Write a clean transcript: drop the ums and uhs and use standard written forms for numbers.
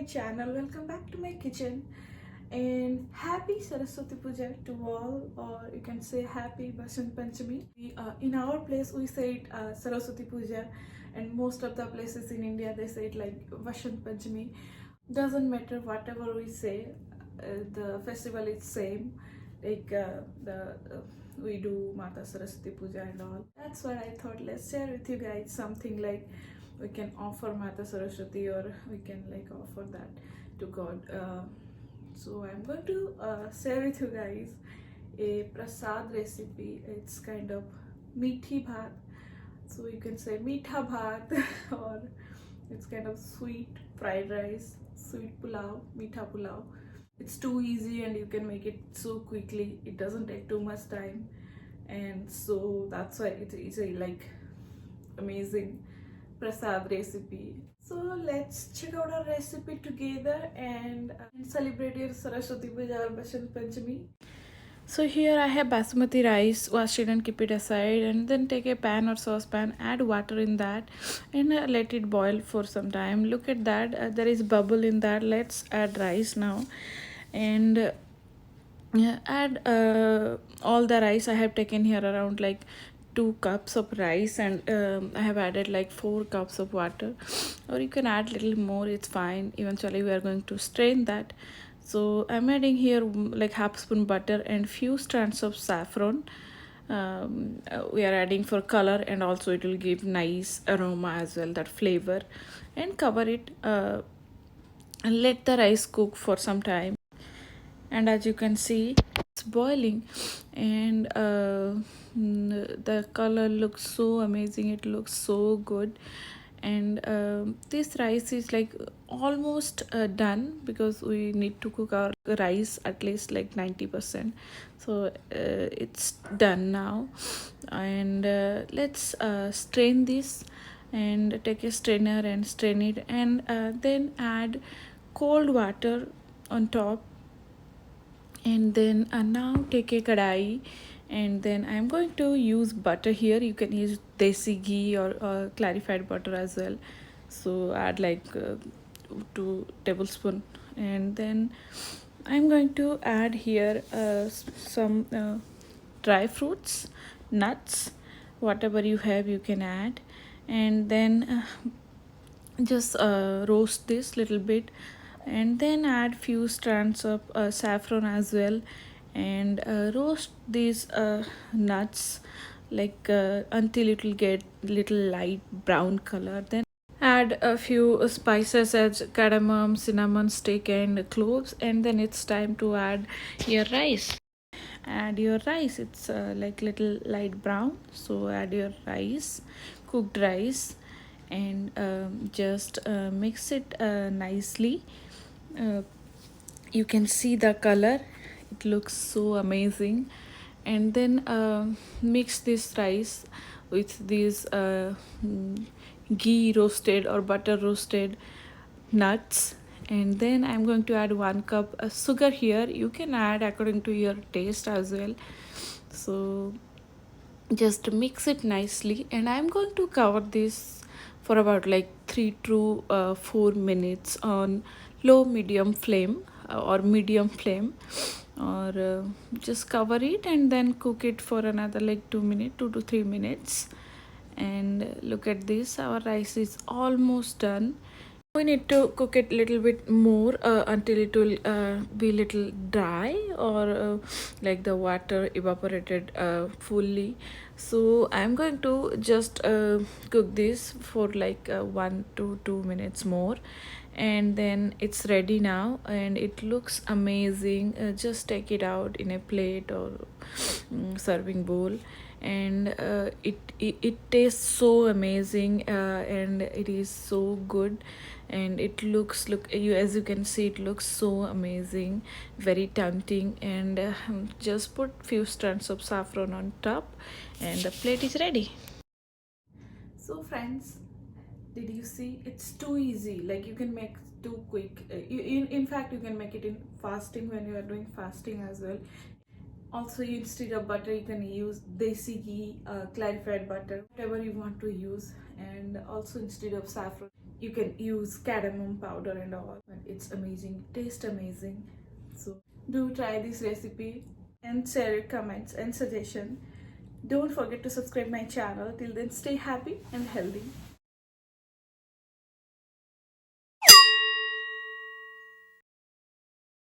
channel. Welcome back to my kitchen. And happy Saraswati Puja to all, or you can say happy Basant Panchami. In our place, we say it Saraswati Puja, and most of the places in India they say it like Vasant Panchami. Doesn't matter whatever we say, the festival is same. Like we do Mata Saraswati Puja and all. That's why I thought let's share with you guys something like we can offer Mata Saraswati, or we can like offer that to God. So I'm going to share with you guys a prasad recipe. It's kind of meethi bhat, so you can say meetha bhat or it's kind of sweet fried rice, sweet pulao, meetha pulao. It's too easy and you can make it so quickly. It doesn't take too much time, and so that's why it's a like amazing prasad recipe. So let's check out our recipe together and celebrate your Saraswati Puja or Basant Panchami. So here I have basmati rice, wash it and keep it aside, and then take a pan or saucepan, add water in that, and let it boil for some time. Look at that, there is bubble in that. Let's add rice now, and add all the rice. I have taken here around like 2 cups of rice, and I have added like 4 cups of water, or you can add little more, it's fine. Eventually we are going to strain that. So I'm adding here like half spoon butter and few strands of saffron. We are adding for color, and also it will give nice aroma as well, that flavor. And cover it and let the rice cook for some time. And as you can see, it's boiling, and the color looks so amazing, it looks so good. And this rice is like almost done, because we need to cook our rice at least like 90%. So it's done now, and let's strain this, and take a strainer and strain it, and then add cold water on top. And then now take a kadai, and then I'm going to use butter here. You can use desi ghee or clarified butter as well. So add like 2 tablespoon, and then I'm going to add here some dry fruits, nuts, whatever you have you can add. And then just roast this little bit, and then add few strands of saffron as well, and roast these nuts like until it will get little light brown color. Then add a few spices as cardamom, cinnamon stick, and cloves, and then it's time to add your rice. Add your rice, it's like little light brown, so add your rice, cooked rice, and just mix it nicely. uh, you can see the color, it looks so amazing. And then mix this rice with these ghee roasted or butter roasted nuts. And then I'm going to add 1 cup sugar here. You can add according to your taste as well. So just mix it nicely, and I'm going to cover this for about like 3 to 4 minutes on low medium flame, or medium flame, or just cover it and then cook it for another like 2 to 3 minutes. And look at this, our rice is almost done. We need to cook it a little bit more until it will be little dry, or like the water evaporated fully. So I'm going to just cook this for like 1 to 2 minutes more, and then it's ready now, and it looks amazing. Just take it out in a plate or serving bowl, and it tastes so amazing, and it is so good. And it looks, look you, as you can see, it looks so amazing, very tempting. And just put few strands of saffron on top, and the plate is ready. So friends, did you see? It's too easy, like you can make too quick. In fact, you can make it in fasting, when you are doing fasting as well. Also, instead of butter you can use desi ghee, clarified butter, whatever you want to use. And also instead of saffron You can use cardamom powder and all, and it's amazing, taste amazing. So do try this recipe and share your comments and suggestion. Don't forget to subscribe my channel. Till then, stay happy and healthy.